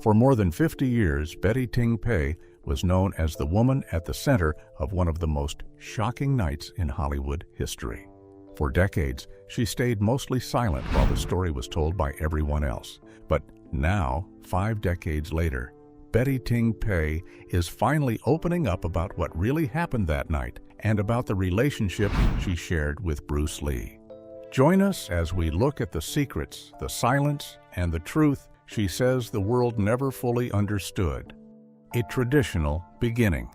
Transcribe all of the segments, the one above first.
For more than 50 years, Betty Ting Pei was known as the woman at the center of one of the most shocking nights in Hollywood history. For decades, she stayed mostly silent while the story was told by everyone else. But now, 5 decades later, Betty Ting Pei is finally opening up about what really happened that night and about the relationship she shared with Bruce Lee. Join us as we look at the secrets, the silence, and the truth she says the world never fully understood. A traditional beginning.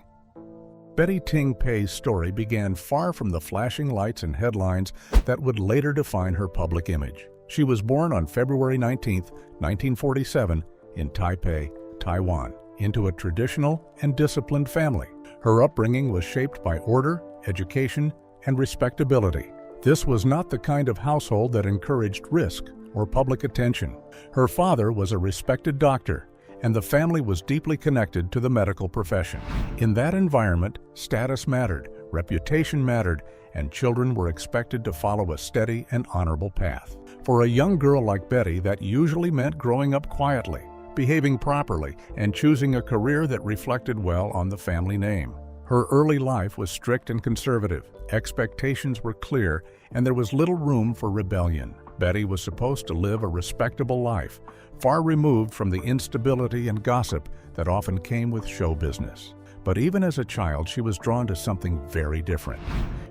Betty Ting Pei's story began far from the flashing lights and headlines that would later define her public image. She was born on February 19, 1947, in Taipei, Taiwan, into a traditional and disciplined family. Her upbringing was shaped by order, education, and respectability. This was not the kind of household that encouraged risk or public attention. Her father was a respected doctor, and the family was deeply connected to the medical profession. In that environment, status mattered, reputation mattered, and children were expected to follow a steady and honorable path. For a young girl like Betty, that usually meant growing up quietly, behaving properly, and choosing a career that reflected well on the family name. Her early life was strict and conservative. Expectations were clear, and there was little room for rebellion. Betty was supposed to live a respectable life, far removed from the instability and gossip that often came with show business. But even as a child, she was drawn to something very different.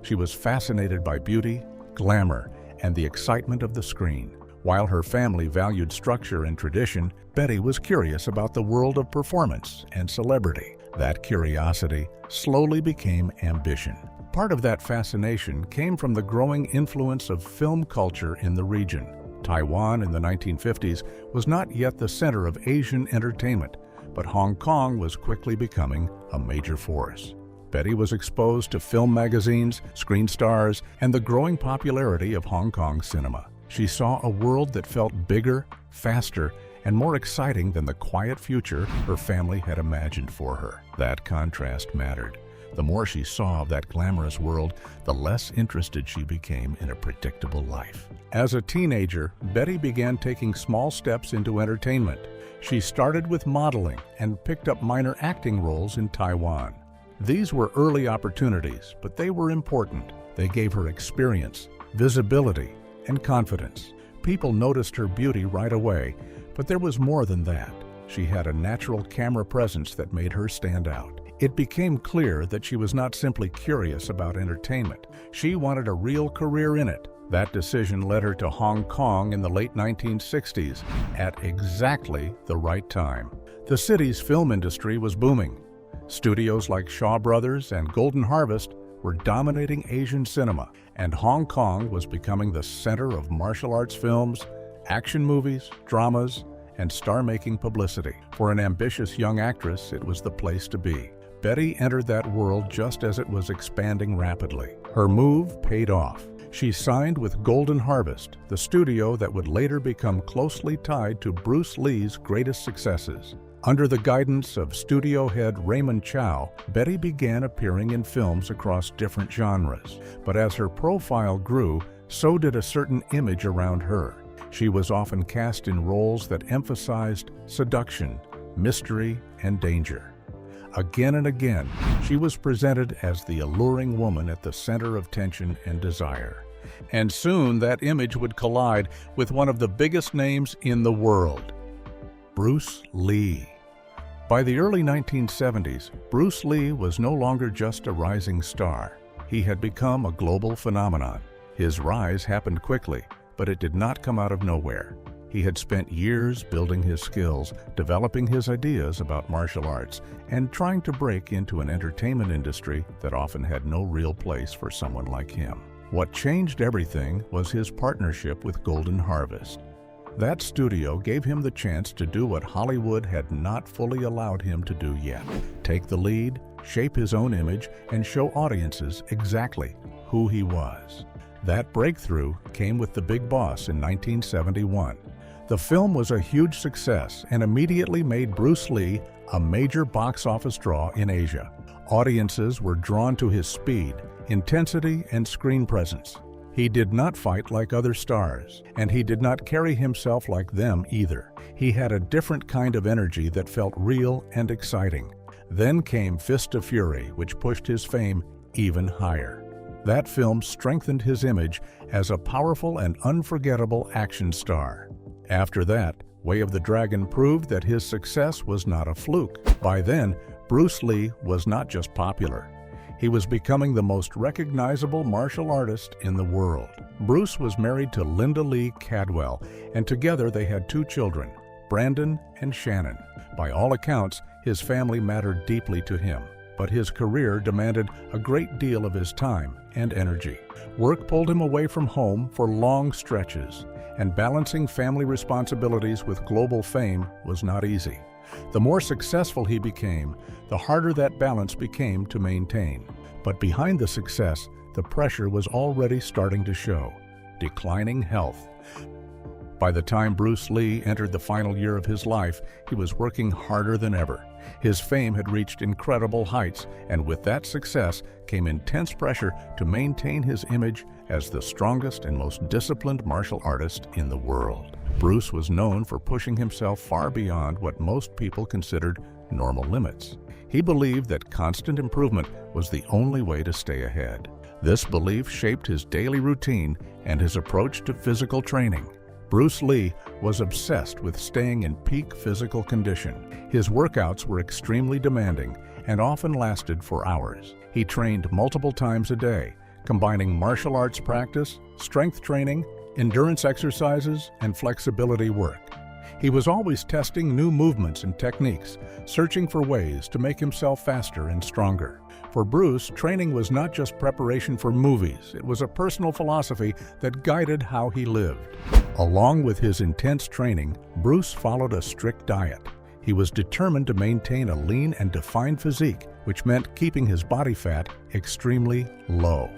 She was fascinated by beauty, glamour, and the excitement of the screen. While her family valued structure and tradition, Betty was curious about the world of performance and celebrity. That curiosity slowly became ambition. Part of that fascination came from the growing influence of film culture in the region. Taiwan in the 1950s was not yet the center of Asian entertainment, but Hong Kong was quickly becoming a major force. Betty was exposed to film magazines, screen stars, and the growing popularity of Hong Kong cinema. She saw a world that felt bigger, faster, and more exciting than the quiet future her family had imagined for her. That contrast mattered. The more she saw of that glamorous world, the less interested she became in a predictable life. As a teenager, Betty began taking small steps into entertainment. She started with modeling and picked up minor acting roles in Taiwan. These were early opportunities, but they were important. They gave her experience, visibility, and confidence. People noticed her beauty right away, but there was more than that. She had a natural camera presence that made her stand out. It became clear that she was not simply curious about entertainment. She wanted a real career in it. That decision led her to Hong Kong in the late 1960s, at exactly the right time. The city's film industry was booming. Studios like Shaw Brothers and Golden Harvest were dominating Asian cinema, and Hong Kong was becoming the center of martial arts films, action movies, dramas, and star-making publicity. For an ambitious young actress, it was the place to be. Betty entered that world just as it was expanding rapidly. Her move paid off. She signed with Golden Harvest, the studio that would later become closely tied to Bruce Lee's greatest successes. Under the guidance of studio head Raymond Chow, Betty began appearing in films across different genres. But as her profile grew, so did a certain image around her. She was often cast in roles that emphasized seduction, mystery, and danger. Again and again, she was presented as the alluring woman at the center of tension and desire. And soon that image would collide with one of the biggest names in the world, Bruce Lee. By the early 1970s, Bruce Lee was no longer just a rising star. He had become a global phenomenon. His rise happened quickly, but it did not come out of nowhere. He had spent years building his skills, developing his ideas about martial arts, and trying to break into an entertainment industry that often had no real place for someone like him. What changed everything was his partnership with Golden Harvest. That studio gave him the chance to do what Hollywood had not fully allowed him to do yet: take the lead, shape his own image, and show audiences exactly who he was. That breakthrough came with The Big Boss in 1971. The film was a huge success and immediately made Bruce Lee a major box office draw in Asia. Audiences were drawn to his speed, intensity, and screen presence. He did not fight like other stars, and he did not carry himself like them either. He had a different kind of energy that felt real and exciting. Then came Fist of Fury, which pushed his fame even higher. That film strengthened his image as a powerful and unforgettable action star. After that, Way of the Dragon proved that his success was not a fluke. By then, Bruce Lee was not just popular. He was becoming the most recognizable martial artist in the world. Bruce was married to Linda Lee Cadwell, and together they had 2 children, Brandon and Shannon. By all accounts, his family mattered deeply to him, but his career demanded a great deal of his time and energy. Work pulled him away from home for long stretches, and balancing family responsibilities with global fame was not easy. The more successful he became, the harder that balance became to maintain. But behind the success, the pressure was already starting to show: declining health. By the time Bruce Lee entered the final year of his life, he was working harder than ever. His fame had reached incredible heights, and with that success came intense pressure to maintain his image as the strongest and most disciplined martial artist in the world. Bruce was known for pushing himself far beyond what most people considered normal limits. He believed that constant improvement was the only way to stay ahead. This belief shaped his daily routine and his approach to physical training. Bruce Lee was obsessed with staying in peak physical condition. His workouts were extremely demanding and often lasted for hours. He trained multiple times a day, combining martial arts practice, strength training, endurance exercises, and flexibility work. He was always testing new movements and techniques, searching for ways to make himself faster and stronger. For Bruce, training was not just preparation for movies, it was a personal philosophy that guided how he lived. Along with his intense training, Bruce followed a strict diet. He was determined to maintain a lean and defined physique, which meant keeping his body fat extremely low.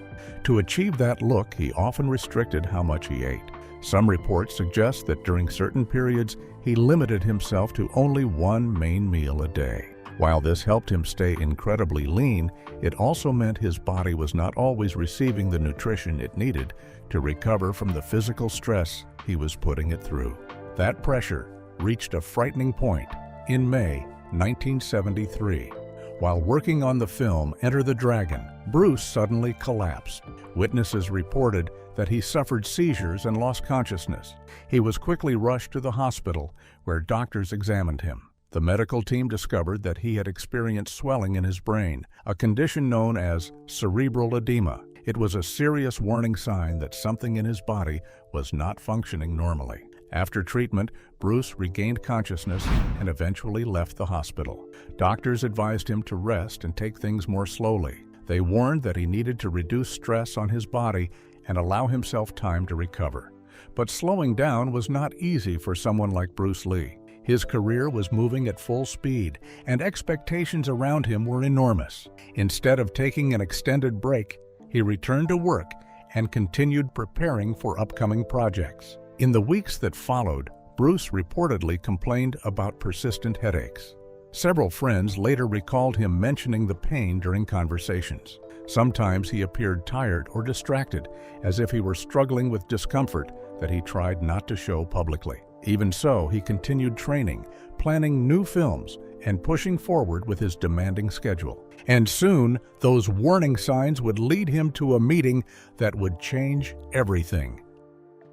To achieve that look, he often restricted how much he ate. Some reports suggest that during certain periods, he limited himself to only 1 main meal a day. While this helped him stay incredibly lean, it also meant his body was not always receiving the nutrition it needed to recover from the physical stress he was putting it through. That pressure reached a frightening point in May 1973. While working on the film Enter the Dragon, Bruce suddenly collapsed. Witnesses reported that he suffered seizures and lost consciousness. He was quickly rushed to the hospital, where doctors examined him. The medical team discovered that he had experienced swelling in his brain, a condition known as cerebral edema. It was a serious warning sign that something in his body was not functioning normally. After treatment, Bruce regained consciousness and eventually left the hospital. Doctors advised him to rest and take things more slowly. They warned that he needed to reduce stress on his body and allow himself time to recover. But slowing down was not easy for someone like Bruce Lee. His career was moving at full speed, and expectations around him were enormous. Instead of taking an extended break, he returned to work and continued preparing for upcoming projects. In the weeks that followed, Bruce reportedly complained about persistent headaches. Several friends later recalled him mentioning the pain during conversations. Sometimes he appeared tired or distracted, as if he were struggling with discomfort that he tried not to show publicly. Even so, he continued training, planning new films, and pushing forward with his demanding schedule. And soon, those warning signs would lead him to a meeting that would change everything.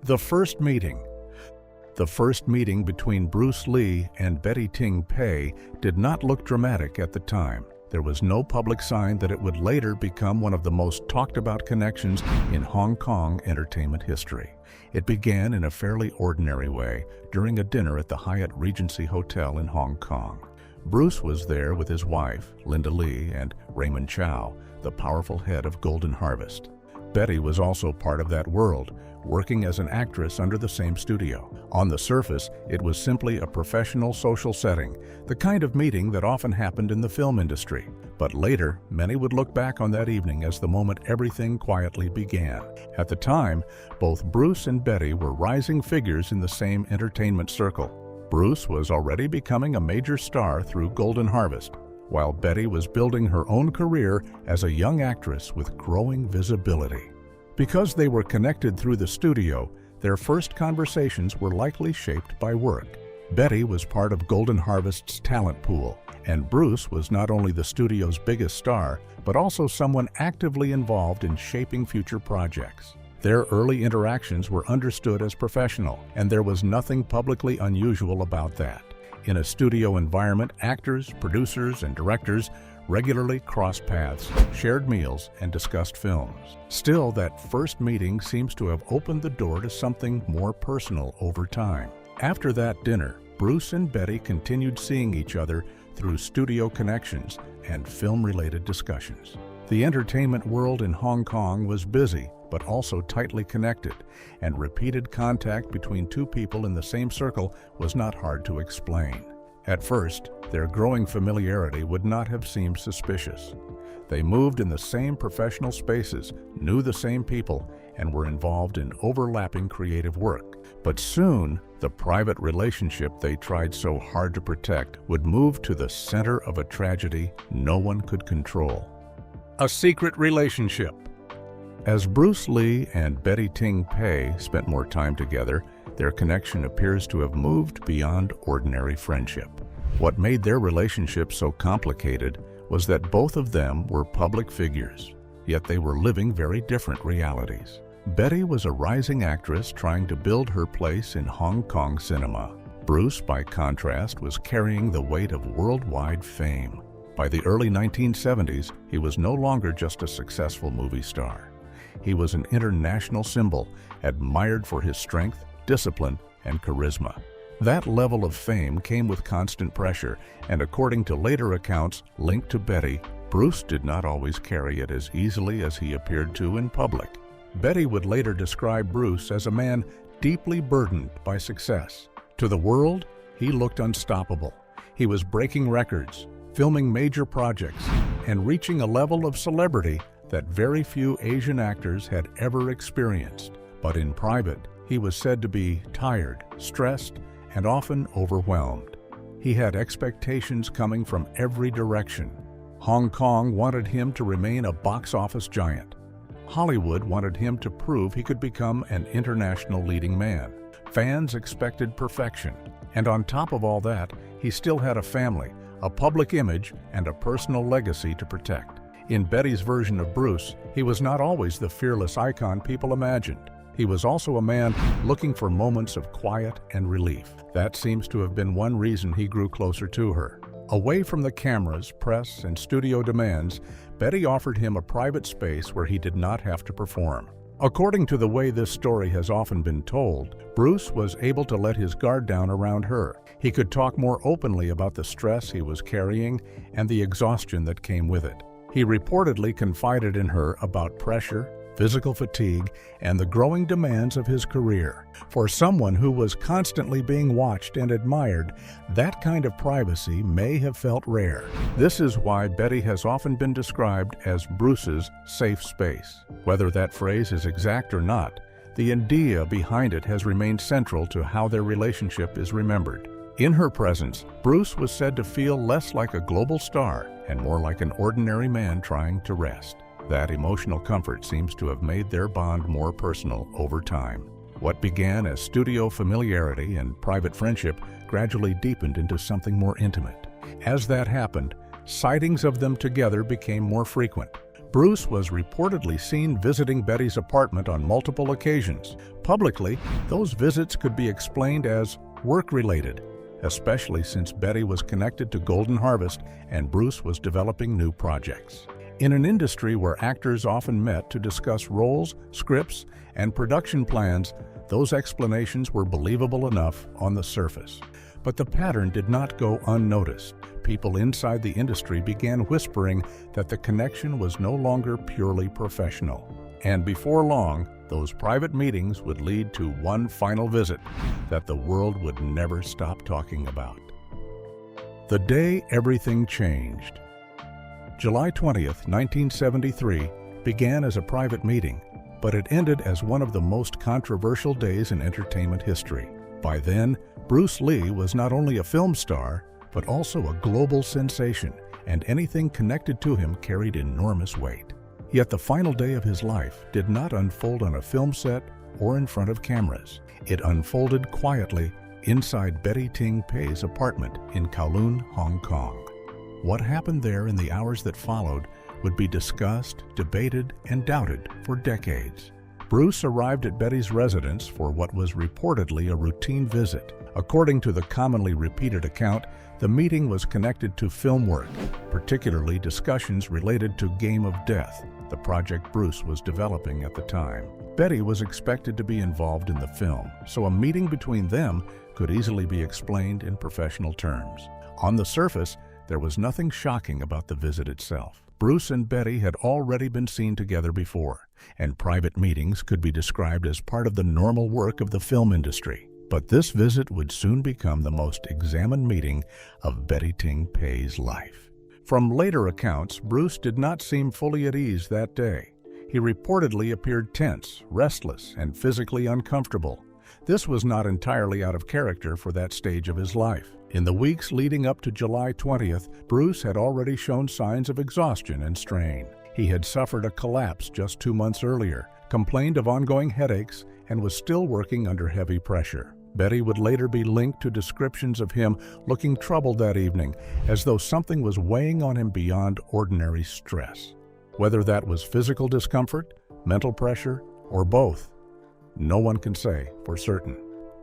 The first meeting. The first meeting between Bruce Lee and Betty Ting Pei did not look dramatic at the time. There was no public sign that it would later become one of the most talked about connections in Hong Kong entertainment history. It began in a fairly ordinary way during a dinner at the Hyatt Regency Hotel in Hong Kong. Bruce was there with his wife, Linda Lee, and Raymond Chow, the powerful head of Golden Harvest. Betty was also part of that world, working as an actress under the same studio. On the surface, it was simply a professional social setting, the kind of meeting that often happened in the film industry. But later, many would look back on that evening as the moment everything quietly began. At the time, both Bruce and Betty were rising figures in the same entertainment circle. Bruce was already becoming a major star through Golden Harvest, while Betty was building her own career as a young actress with growing visibility. Because they were connected through the studio, their first conversations were likely shaped by work. Betty was part of Golden Harvest's talent pool, and Bruce was not only the studio's biggest star, but also someone actively involved in shaping future projects. Their early interactions were understood as professional, and there was nothing publicly unusual about that. In a studio environment, actors, producers, and directors regularly crossed paths, shared meals, and discussed films. Still, that first meeting seems to have opened the door to something more personal over time. After that dinner, Bruce and Betty continued seeing each other through studio connections and film-related discussions. The entertainment world in Hong Kong was busy, but also tightly connected, and repeated contact between two people in the same circle was not hard to explain. At first, their growing familiarity would not have seemed suspicious. They moved in the same professional spaces, knew the same people, and were involved in overlapping creative work. But soon, the private relationship they tried so hard to protect would move to the center of a tragedy no one could control. A secret relationship. As Bruce Lee and Betty Ting Pei spent more time together, their connection appears to have moved beyond ordinary friendship. What made their relationship so complicated was that both of them were public figures, yet they were living very different realities. Betty was a rising actress trying to build her place in Hong Kong cinema. Bruce, by contrast, was carrying the weight of worldwide fame. By the early 1970s, he was no longer just a successful movie star. He was an international symbol, admired for his strength, discipline, and charisma. That level of fame came with constant pressure, and according to later accounts linked to Betty, Bruce did not always carry it as easily as he appeared to in public. Betty would later describe Bruce as a man deeply burdened by success. To the world, he looked unstoppable. He was breaking records, filming major projects, and reaching a level of celebrity that very few Asian actors had ever experienced. But in private, he was said to be tired, stressed, and often overwhelmed. He had expectations coming from every direction. Hong Kong wanted him to remain a box office giant. Hollywood wanted him to prove he could become an international leading man. Fans expected perfection. And on top of all that, he still had a family, a public image, and a personal legacy to protect. In Betty's version of Bruce, he was not always the fearless icon people imagined. He was also a man looking for moments of quiet and relief. That seems to have been one reason he grew closer to her. Away from the cameras, press, and studio demands, Betty offered him a private space where he did not have to perform. According to the way this story has often been told, Bruce was able to let his guard down around her. He could talk more openly about the stress he was carrying and the exhaustion that came with it. He reportedly confided in her about pressure, physical fatigue, and the growing demands of his career. For someone who was constantly being watched and admired, that kind of privacy may have felt rare. This is why Betty has often been described as Bruce's safe space. Whether that phrase is exact or not, the idea behind it has remained central to how their relationship is remembered. In her presence, Bruce was said to feel less like a global star and more like an ordinary man trying to rest. That emotional comfort seems to have made their bond more personal over time. What began as studio familiarity and private friendship gradually deepened into something more intimate. As that happened, sightings of them together became more frequent. Bruce was reportedly seen visiting Betty's apartment on multiple occasions. Publicly, those visits could be explained as work-related, especially since Betty was connected to Golden Harvest and Bruce was developing new projects. In an industry where actors often met to discuss roles, scripts, and production plans, those explanations were believable enough on the surface. But the pattern did not go unnoticed. People inside the industry began whispering that the connection was no longer purely professional. And before long, those private meetings would lead to one final visit that the world would never stop talking about. The day everything changed. July 20th, 1973 began as a private meeting, but it ended as one of the most controversial days in entertainment history. By then, Bruce Lee was not only a film star, but also a global sensation, and anything connected to him carried enormous weight. Yet the final day of his life did not unfold on a film set or in front of cameras. It unfolded quietly inside Betty Ting Pei's apartment in Kowloon, Hong Kong. What happened there in the hours that followed would be discussed, debated, and doubted for decades. Bruce arrived at Betty's residence for what was reportedly a routine visit. According to the commonly repeated account, the meeting was connected to film work, particularly discussions related to Game of Death, the project Bruce was developing at the time. Betty was expected to be involved in the film, so a meeting between them could easily be explained in professional terms. On the surface, there was nothing shocking about the visit itself. Bruce and Betty had already been seen together before, and private meetings could be described as part of the normal work of the film industry. But this visit would soon become the most examined meeting of Betty Ting Pei's life. From later accounts, Bruce did not seem fully at ease that day. He reportedly appeared tense, restless, and physically uncomfortable. This was not entirely out of character for that stage of his life. In the weeks leading up to July 20th, Bruce had already shown signs of exhaustion and strain. He had suffered a collapse just 2 months earlier, complained of ongoing headaches, and was still working under heavy pressure. Betty would later be linked to descriptions of him looking troubled that evening, as though something was weighing on him beyond ordinary stress. Whether that was physical discomfort, mental pressure, or both, no one can say for certain.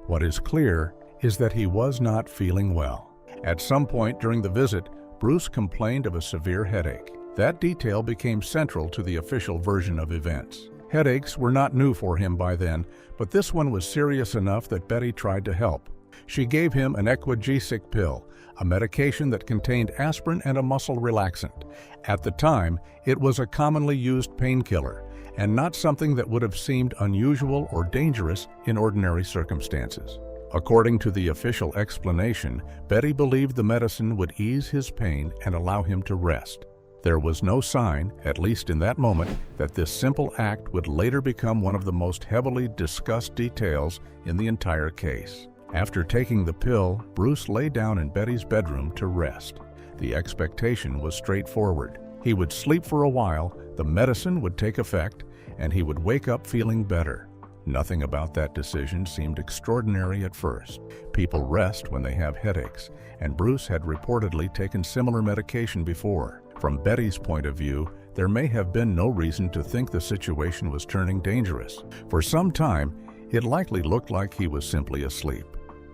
What is clear is that he was not feeling well. At some point during the visit, Bruce complained of a severe headache. That detail became central to the official version of events. Headaches were not new for him by then, but this one was serious enough that Betty tried to help. She gave him an Equagesic pill, a medication that contained aspirin and a muscle relaxant. At the time, it was a commonly used painkiller, and not something that would have seemed unusual or dangerous in ordinary circumstances. According to the official explanation, Betty believed the medicine would ease his pain and allow him to rest. There was no sign, at least in that moment, that this simple act would later become one of the most heavily discussed details in the entire case. After taking the pill, Bruce lay down in Betty's bedroom to rest. The expectation was straightforward. He would sleep for a while, the medicine would take effect, and he would wake up feeling better. Nothing about that decision seemed extraordinary at first. People rest when they have headaches, and Bruce had reportedly taken similar medication before. From Betty's point of view, there may have been no reason to think the situation was turning dangerous. For some time, it likely looked like he was simply asleep.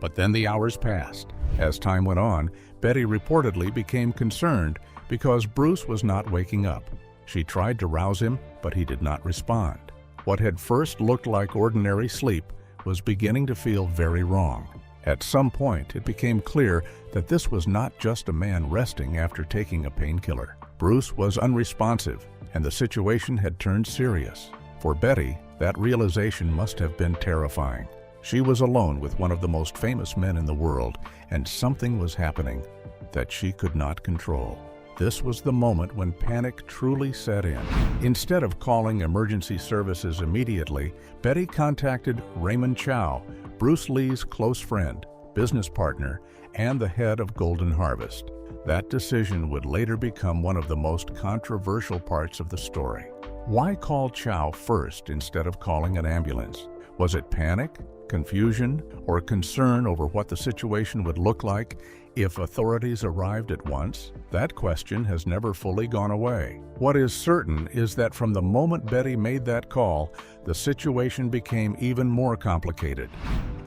But then the hours passed. As time went on, Betty reportedly became concerned because Bruce was not waking up. She tried to rouse him, but he did not respond. What had first looked like ordinary sleep was beginning to feel very wrong. At some point, it became clear that this was not just a man resting after taking a painkiller. Bruce was unresponsive, and the situation had turned serious. For Betty, that realization must have been terrifying. She was alone with one of the most famous men in the world, and something was happening that she could not control. This was the moment when panic truly set in. Instead of calling emergency services immediately, Betty contacted Raymond Chow, Bruce Lee's close friend, business partner, and the head of Golden Harvest. That decision would later become one of the most controversial parts of the story. Why call Chow first instead of calling an ambulance? Was it panic, confusion, or concern over what the situation would look like if authorities arrived at once? That question has never fully gone away. What is certain is that from the moment Betty made that call, the situation became even more complicated.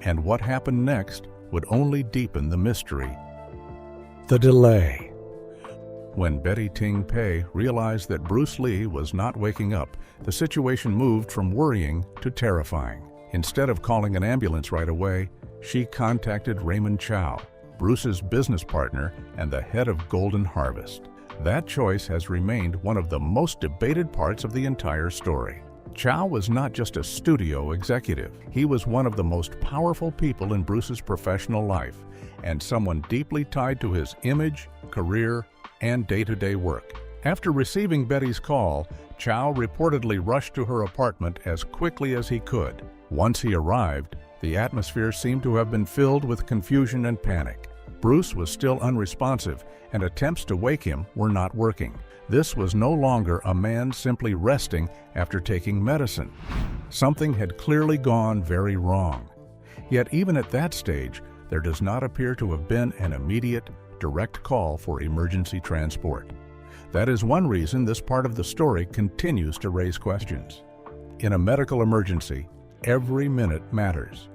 And what happened next would only deepen the mystery. The delay. When Betty Ting Pei realized that Bruce Lee was not waking up, the situation moved from worrying to terrifying. Instead of calling an ambulance right away, she contacted Raymond Chow, Bruce's business partner and the head of Golden Harvest. That choice has remained one of the most debated parts of the entire story. Chow was not just a studio executive. He was one of the most powerful people in Bruce's professional life, and someone deeply tied to his image, career, and day-to-day work. After receiving Betty's call, Chow reportedly rushed to her apartment as quickly as he could. Once he arrived, the atmosphere seemed to have been filled with confusion and panic. Bruce was still unresponsive, and attempts to wake him were not working. This was no longer a man simply resting after taking medicine. Something had clearly gone very wrong. Yet even at that stage, there does not appear to have been an immediate, direct call for emergency transport. That is one reason this part of the story continues to raise questions. In a medical emergency, every minute matters.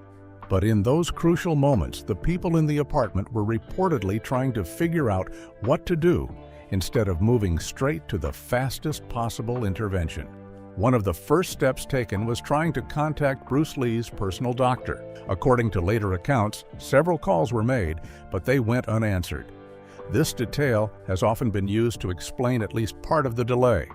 But in those crucial moments, the people in the apartment were reportedly trying to figure out what to do instead of moving straight to the fastest possible intervention. One of the first steps taken was trying to contact Bruce Lee's personal doctor. According to later accounts, several calls were made, but they went unanswered. This detail has often been used to explain at least part of the delay.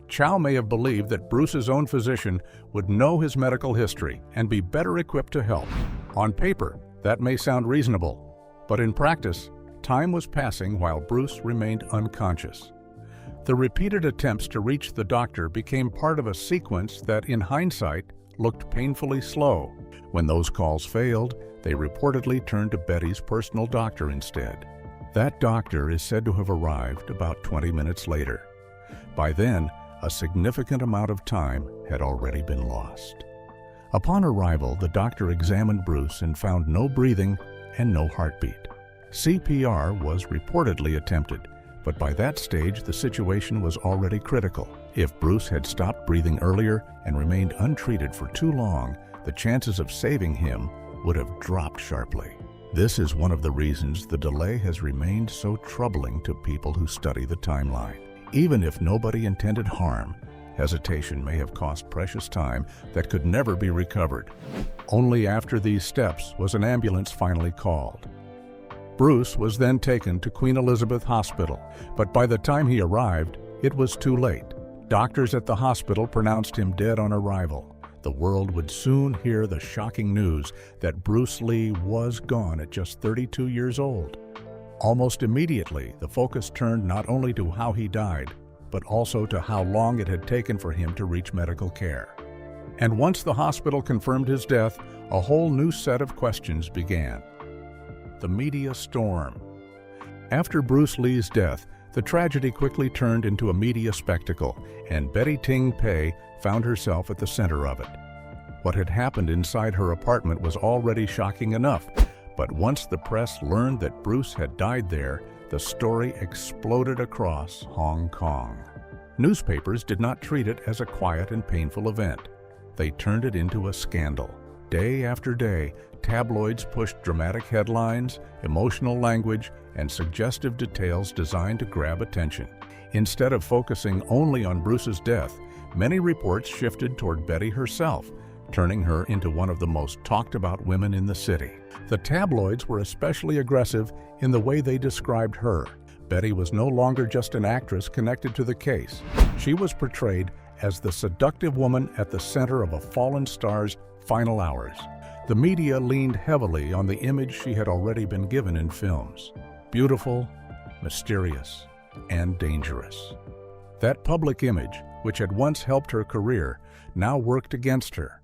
Chow may have believed that Bruce's own physician would know his medical history and be better equipped to help. On paper, that may sound reasonable, but in practice, time was passing while Bruce remained unconscious. The repeated attempts to reach the doctor became part of a sequence that, in hindsight, looked painfully slow. When those calls failed, they reportedly turned to Betty's personal doctor instead. That doctor is said to have arrived about 20 minutes later. By then, a significant amount of time had already been lost. Upon arrival, the doctor examined Bruce and found no breathing and no heartbeat. CPR was reportedly attempted, but by that stage the situation was already critical. If Bruce had stopped breathing earlier and remained untreated for too long, the chances of saving him would have dropped sharply. This is one of the reasons the delay has remained so troubling to people who study the timeline. Even if nobody intended harm, hesitation may have cost precious time that could never be recovered. Only after these steps was an ambulance finally called. Bruce was then taken to Queen Elizabeth Hospital, but by the time he arrived, it was too late. Doctors at the hospital pronounced him dead on arrival. The world would soon hear the shocking news that Bruce Lee was gone at just 32 years old. Almost immediately, the focus turned not only to how he died, but also to how long it had taken for him to reach medical care. And once the hospital confirmed his death, a whole new set of questions began. The media storm. After Bruce Lee's death, the tragedy quickly turned into a media spectacle, and Betty Ting Pei found herself at the center of it. What had happened inside her apartment was already shocking enough, but once the press learned that Bruce had died there, the story exploded across Hong Kong. Newspapers did not treat it as a quiet and painful event. They turned it into a scandal. Day after day, tabloids pushed dramatic headlines, emotional language, and suggestive details designed to grab attention. Instead of focusing only on Bruce's death, many reports shifted toward Betty herself, turning her into one of the most talked about women in the city. The tabloids were especially aggressive in the way they described her. Betty was no longer just an actress connected to the case. She was portrayed as the seductive woman at the center of a fallen star's final hours. The media leaned heavily on the image she had already been given in films: beautiful, mysterious, and dangerous. That public image, which had once helped her career, now worked against her.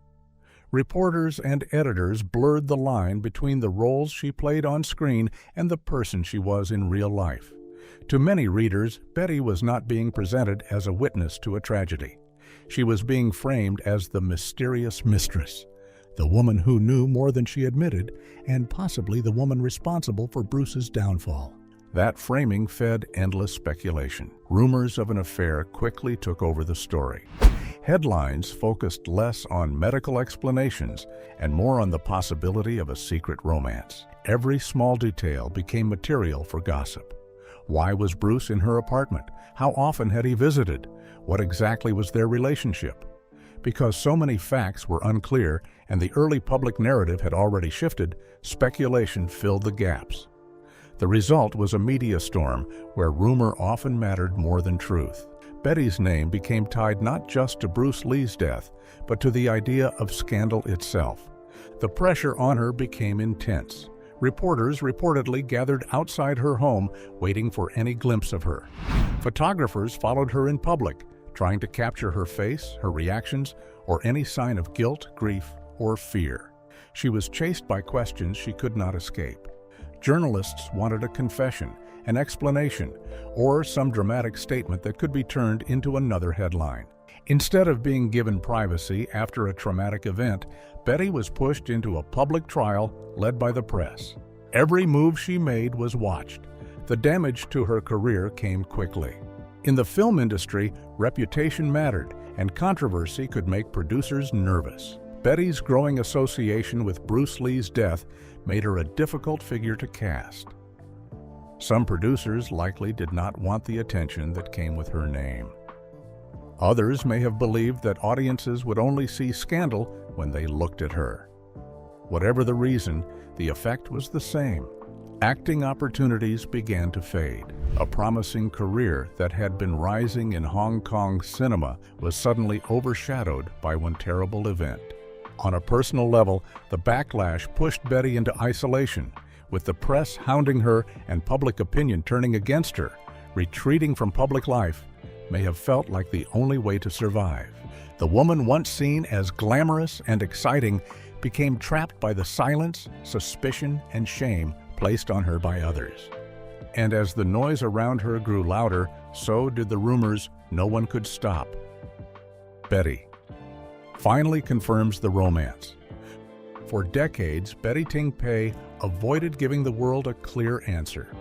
Reporters and editors blurred the line between the roles she played on screen and the person she was in real life. To many readers, Betty was not being presented as a witness to a tragedy. She was being framed as the mysterious mistress, the woman who knew more than she admitted, and possibly the woman responsible for Bruce's downfall. That framing fed endless speculation. Rumors of an affair quickly took over the story. Headlines focused less on medical explanations and more on the possibility of a secret romance. Every small detail became material for gossip. Why was Bruce in her apartment? How often had he visited? What exactly was their relationship? Because so many facts were unclear and the early public narrative had already shifted, speculation filled the gaps. The result was a media storm where rumor often mattered more than truth. Betty's name became tied not just to Bruce Lee's death, but to the idea of scandal itself. The pressure on her became intense. Reporters reportedly gathered outside her home, waiting for any glimpse of her. Photographers followed her in public, trying to capture her face, her reactions, or any sign of guilt, grief, or fear. She was chased by questions she could not escape. Journalists wanted a confession, an explanation, or some dramatic statement that could be turned into another headline. Instead of being given privacy after a traumatic event, Betty was pushed into a public trial led by the press. Every move she made was watched. The damage to her career came quickly. In the film industry, reputation mattered, and controversy could make producers nervous. Betty's growing association with Bruce Lee's death made her a difficult figure to cast. Some producers likely did not want the attention that came with her name. Others may have believed that audiences would only see scandal when they looked at her. Whatever the reason, the effect was the same. Acting opportunities began to fade. A promising career that had been rising in Hong Kong cinema was suddenly overshadowed by one terrible event. On a personal level, the backlash pushed Betty into isolation, with the press hounding her and public opinion turning against her. Retreating from public life may have felt like the only way to survive. The woman once seen as glamorous and exciting became trapped by the silence, suspicion, and shame placed on her by others. And as the noise around her grew louder, so did the rumors no one could stop. Betty finally confirms the romance. For decades, Betty Ting Pei avoided giving the world a clear answer.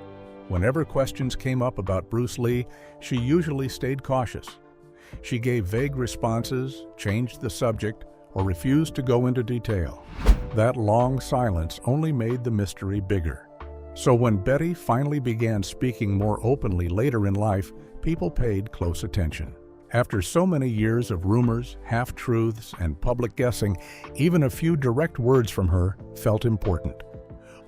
Whenever questions came up about Bruce Lee, she usually stayed cautious. She gave vague responses, changed the subject, or refused to go into detail. That long silence only made the mystery bigger. So when Betty finally began speaking more openly later in life, people paid close attention. After so many years of rumors, half-truths, and public guessing, even a few direct words from her felt important.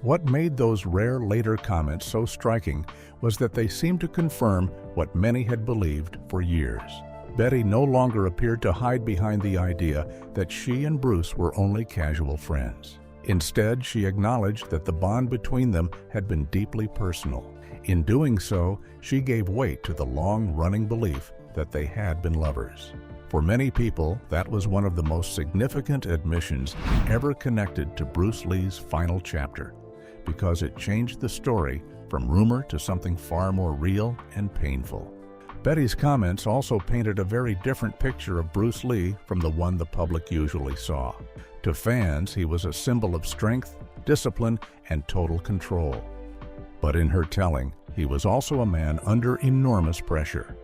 What made those rare later comments so striking was that they seemed to confirm what many had believed for years. Betty no longer appeared to hide behind the idea that she and Bruce were only casual friends. Instead, she acknowledged that the bond between them had been deeply personal. In doing so, she gave weight to the long-running belief that they had been lovers. For many people, that was one of the most significant admissions ever connected to Bruce Lee's final chapter, because it changed the story from rumor to something far more real and painful. Betty's comments also painted a very different picture of Bruce Lee from the one the public usually saw. To fans, he was a symbol of strength, discipline, and total control. But in her telling, he was also a man under enormous pressure.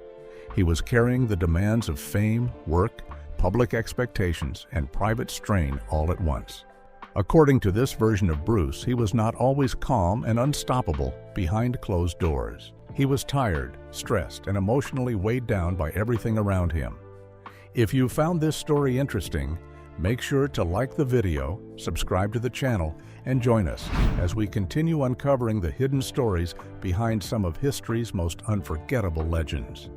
He was carrying the demands of fame, work, public expectations, and private strain all at once. According to this version of Bruce, he was not always calm and unstoppable behind closed doors. He was tired, stressed, and emotionally weighed down by everything around him. If you found this story interesting, make sure to like the video, subscribe to the channel, and join us as we continue uncovering the hidden stories behind some of history's most unforgettable legends.